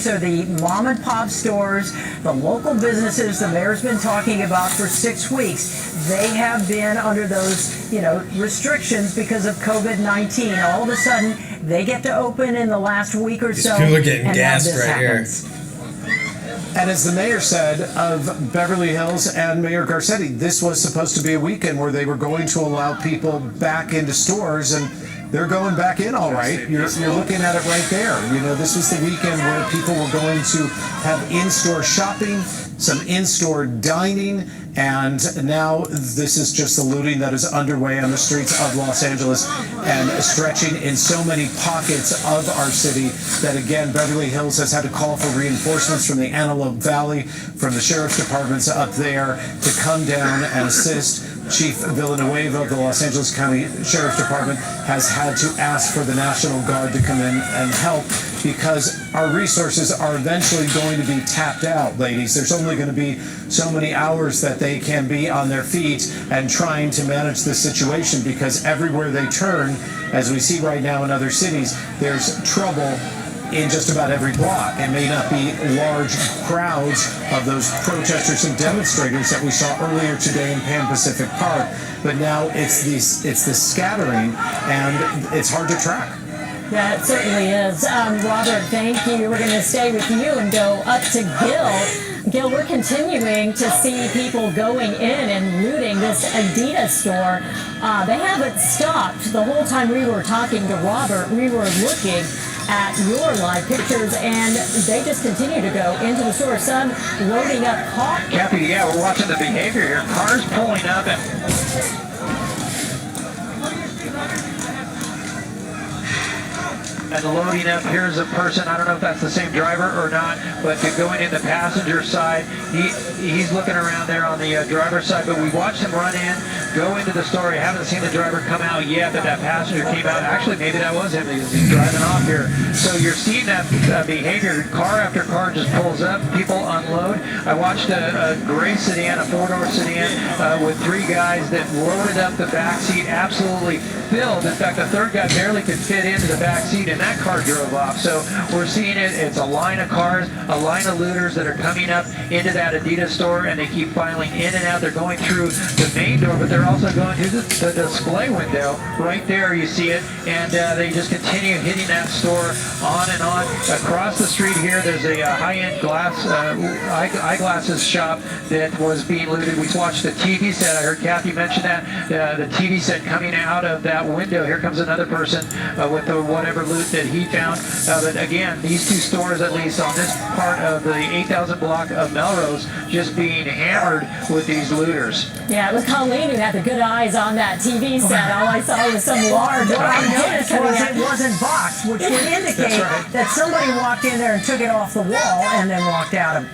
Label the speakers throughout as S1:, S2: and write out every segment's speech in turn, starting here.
S1: So the mom and pop stores, the local businesses the mayor's been talking about for 6 weeks, they have been under those, restrictions because of COVID-19. All of a sudden, they get to open in the last week or so.
S2: People are getting gassed right
S1: happens.
S2: here.
S3: And as the mayor said of Beverly Hills and Mayor Garcetti, this was supposed to be a weekend where they were going to allow people back into stores, and they're going back in all right. You're looking at it right there. This was the weekend where people were going to have in-store shopping, some in-store dining, and now this is just the looting that is underway on the streets of Los Angeles and stretching in so many pockets of our city that, again, Beverly Hills has had to call for reinforcements from the Antelope Valley, from the sheriff's departments up there to come down and assist. Chief Villanueva of the Los Angeles County Sheriff's Department has had to ask for the National Guard to come in and help because our resources are eventually going to be tapped out, ladies. There's only going to be so many hours that they can be on their feet and trying to manage the situation because everywhere they turn, as we see right now in other cities, there's trouble in just about every block. It may not be large crowds of those protesters and demonstrators that we saw earlier today in Pan Pacific Park, but now it's the scattering, and it's hard to track.
S1: Yeah, it certainly is. Robert, thank you. We're going to stay with you and go up to Gil. Gil, we're continuing to see people going in and looting this Adidas store. They haven't stopped. The whole time we were talking to Robert, we were looking at your live pictures, and they just continue to go into the store. Some loading up cars.
S4: Kathy, yeah, we're watching the behavior here. Cars pulling up and loading up. Here's a person, I don't know if that's the same driver or not, but going in the passenger side, he's looking around there on the driver's side, but we watched him run in, go into the store. I haven't seen the driver come out yet, but that passenger came out. Actually, maybe that was him. He's driving off here. So you're seeing that behavior. Car after car just pulls up. People unload. I watched a gray sedan, a four-door sedan with three guys that loaded up the back seat, absolutely filled. In fact, the third guy barely could fit into the back seat, and that car drove off. So we're seeing it. It's a line of cars, a line of looters that are coming up into that Adidas store, and they keep filing in and out. They're going through the main door, but they're also going through the display window. Right there, you see it, and they just continue hitting that store on and on. Across the street here, there's a high-end eyeglasses shop that was being looted. We watched the TV set. I heard Kathy mention that. The TV set coming out of that window. Here comes another person with whatever loot that he found. But again, these two stores, at least on this part of the 8,000 block of Melrose, just being hammered with these looters.
S1: Yeah, it was Colleen who had the good eyes on that TV set. All I saw was some large. What I noticed was it wasn't boxed, which would indicate that somebody walked in there and took it off the wall and then walked out.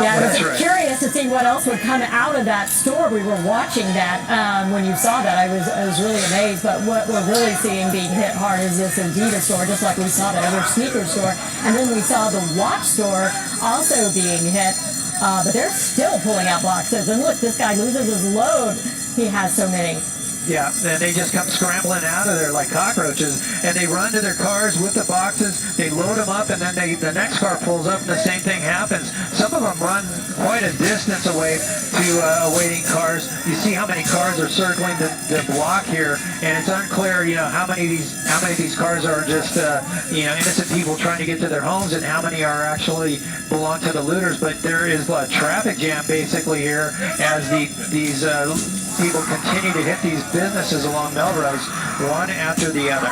S1: Yeah, I was curious to see what else would come out of that store. We were watching that when you saw that. I was really amazed. But what we're really seeing being hit hard is this Adidas store, just like we saw that other sneaker store. And then we saw the watch store also being hit. But they're still pulling out boxes. And look, this guy loses his load. He has so many.
S4: Yeah, and they just come scrambling out of there like cockroaches, and they run to their cars with the boxes, they load them up, and then the next car pulls up and the same thing happens. Some of them run quite a distance away to awaiting cars. You see how many cars are circling the block here, and it's unclear, how many of these cars are just, innocent people trying to get to their homes, and how many are actually belong to the looters. But there is a traffic jam basically here as these people continue to hit these businesses along Melrose, one after the other.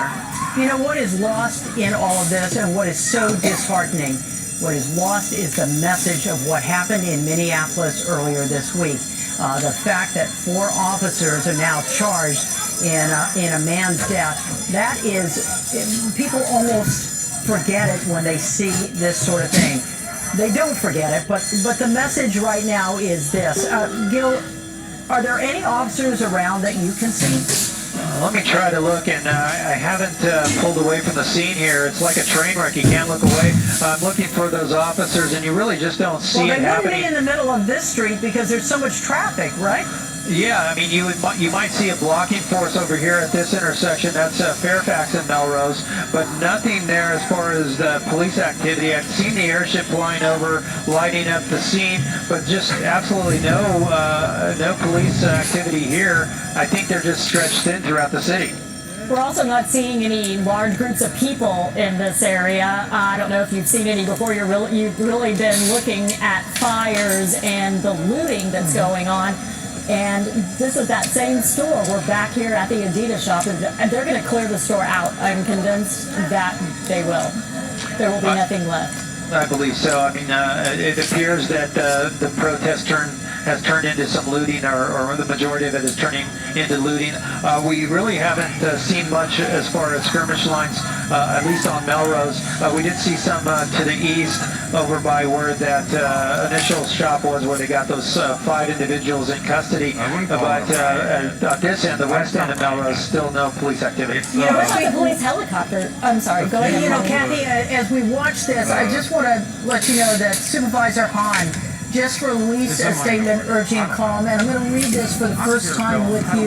S1: What is lost in all of this and what is so disheartening, what is lost is the message of what happened in Minneapolis earlier this week. The fact that 4 officers are now charged in a man's death. That is, people almost forget it when they see this sort of thing. They don't forget it, but the message right now is this. Gil, are there any officers around that you can see?
S4: Let me try to look, and I haven't pulled away from the scene here. It's like a train wreck. You can't look away. I'm looking for those officers, and you really just don't see it happening.
S1: Well, they wouldn't be in the middle of this street because there's so much traffic, right?
S4: Yeah, I mean, you might see a blocking force over here at this intersection. That's Fairfax and Melrose, but nothing there as far as the police activity. I've seen the airship flying over, lighting up the scene, but just absolutely no police activity here. I think they're just stretched thin throughout the city.
S1: We're also not seeing any large groups of people in this area. I don't know if you've seen any before. You've really been looking at fires and the looting that's going on. And this is that same store. We're back here at the Adidas shop, and they're going to clear the store out. I'm convinced that they will. There will be nothing left.
S4: I believe so. I mean, it appears that the protest has turned into some looting, or the majority of it is turning into looting. We really haven't seen much as far as skirmish lines, at least on Melrose. We did see some to the east over by where that initial shop was, where they got those 5 individuals in custody. But at this end, the west end of Melrose, still no police activity.
S1: You know, it's like a police helicopter. I'm sorry, go ahead.
S5: You know, Kathy, as we watch this, I just want to let you know that Supervisor Hahn just released a statement urging calm, and I'm going to read this for the first time with you.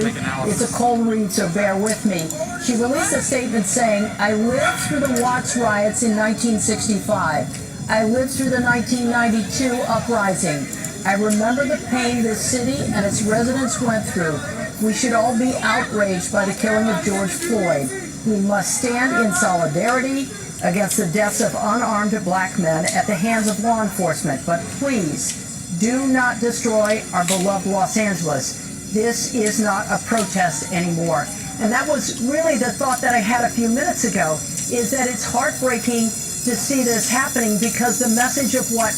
S5: It's a cold read, so bear with me. She released a statement saying, "I lived through the Watts riots in 1965. I lived through the 1992 uprising. I remember the pain this city and its residents went through. We should all be outraged by the killing of George Floyd. We must stand in solidarity against the deaths of unarmed black men at the hands of law enforcement. But please, do not destroy our beloved Los Angeles. This is not a protest anymore." And that was really the thought that I had a few minutes ago, is that it's heartbreaking to see this happening, because the message of what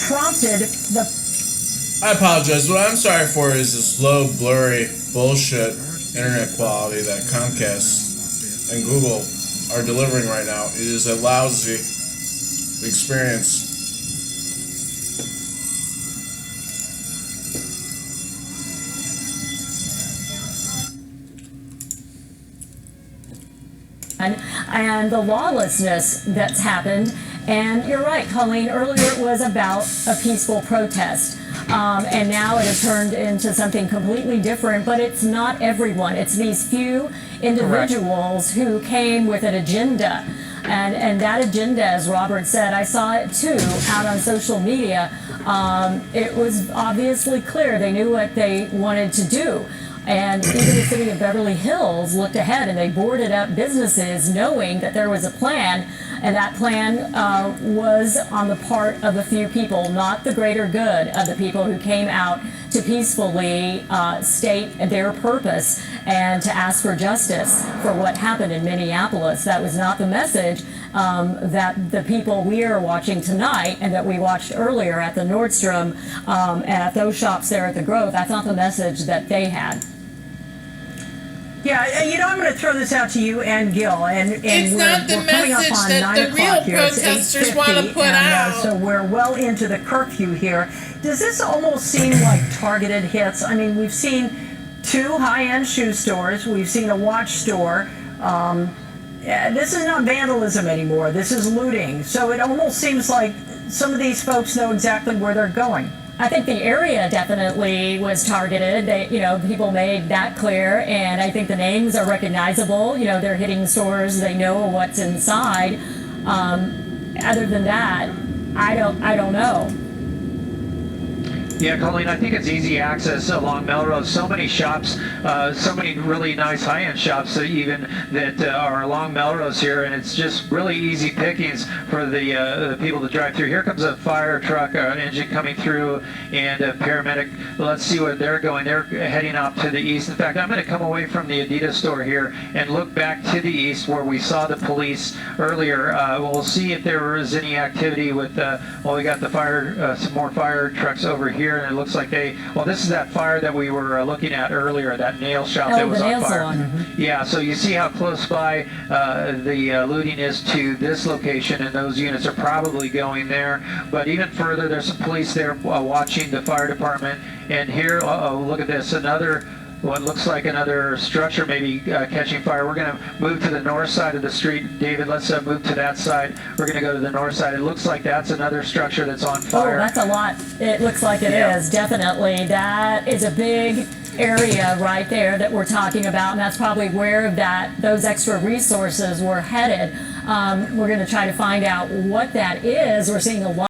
S5: prompted the...
S2: I apologize. What I'm sorry for is this low, blurry, bullshit internet quality that Comcast and Google are delivering right now. It is a lousy experience.
S1: And the lawlessness that's happened. And you're right, Colleen, earlier it was about a peaceful protest. And now it has turned into something completely different, but it's not everyone. It's these few individuals who came with an agenda. And that agenda, as Robert said, I saw it too out on social media. It was obviously clear. They knew what they wanted to do. And even the city of Beverly Hills looked ahead, and they boarded up businesses knowing that there was a plan, and that plan was on the part of a few people, not the greater good of the people who came out to peacefully state their purpose and to ask for justice for what happened in Minneapolis. That was not the message that the people we are watching tonight and that we watched earlier at the Nordstrom and at those shops there at the Grove. That's not the message that they had.
S5: Yeah, you know, I'm going to throw this out to you and Gil, and
S6: It's not the
S5: we're coming up
S6: message
S5: on
S6: that
S5: 9
S6: the
S5: o'clock
S6: real
S5: here. It's
S6: protesters want to
S5: 8:50,
S6: put out.
S5: So we're well into the curfew here. Does this almost seem like targeted hits? I mean, we've seen 2 high-end shoe stores. We've seen a watch store. This is not vandalism anymore. This is looting. So it almost seems like some of these folks know exactly where they're going.
S1: I think the area definitely was targeted. They, you know, people made that clear, and I think the names are recognizable. You know, they're hitting stores. They know what's inside. Other than that, I don't know.
S4: Yeah, Colleen, I think it's easy access along Melrose. So many shops, so many really nice high-end shops even that are along Melrose here, and it's just really easy pickings for the people to drive through. Here comes a fire truck engine coming through, and a paramedic. Let's see where they're going. They're heading out to the east. In fact, I'm going to come away from the Adidas store here and look back to the east where we saw the police earlier. We'll see if there was any activity with, well, we got the fire, some more fire trucks over here. And it looks like well, this is that fire that we were looking at earlier, that nail shop that was on fire.
S1: Mm-hmm.
S4: Yeah, so you see how close by the looting is to this location, and those units are probably going there. But even further, there's some police there watching the fire department. And here, look at this, another what looks like another structure maybe catching fire. We're going to move to the north side of the street. David, let's move to that side. We're going to go to the north side. It looks like that's another structure that's on fire.
S1: Oh, that's a lot. It looks like it is, definitely. That is a big area right there that we're talking about, and that's probably where those extra resources were headed. We're going to try to find out what that is. We're seeing a lot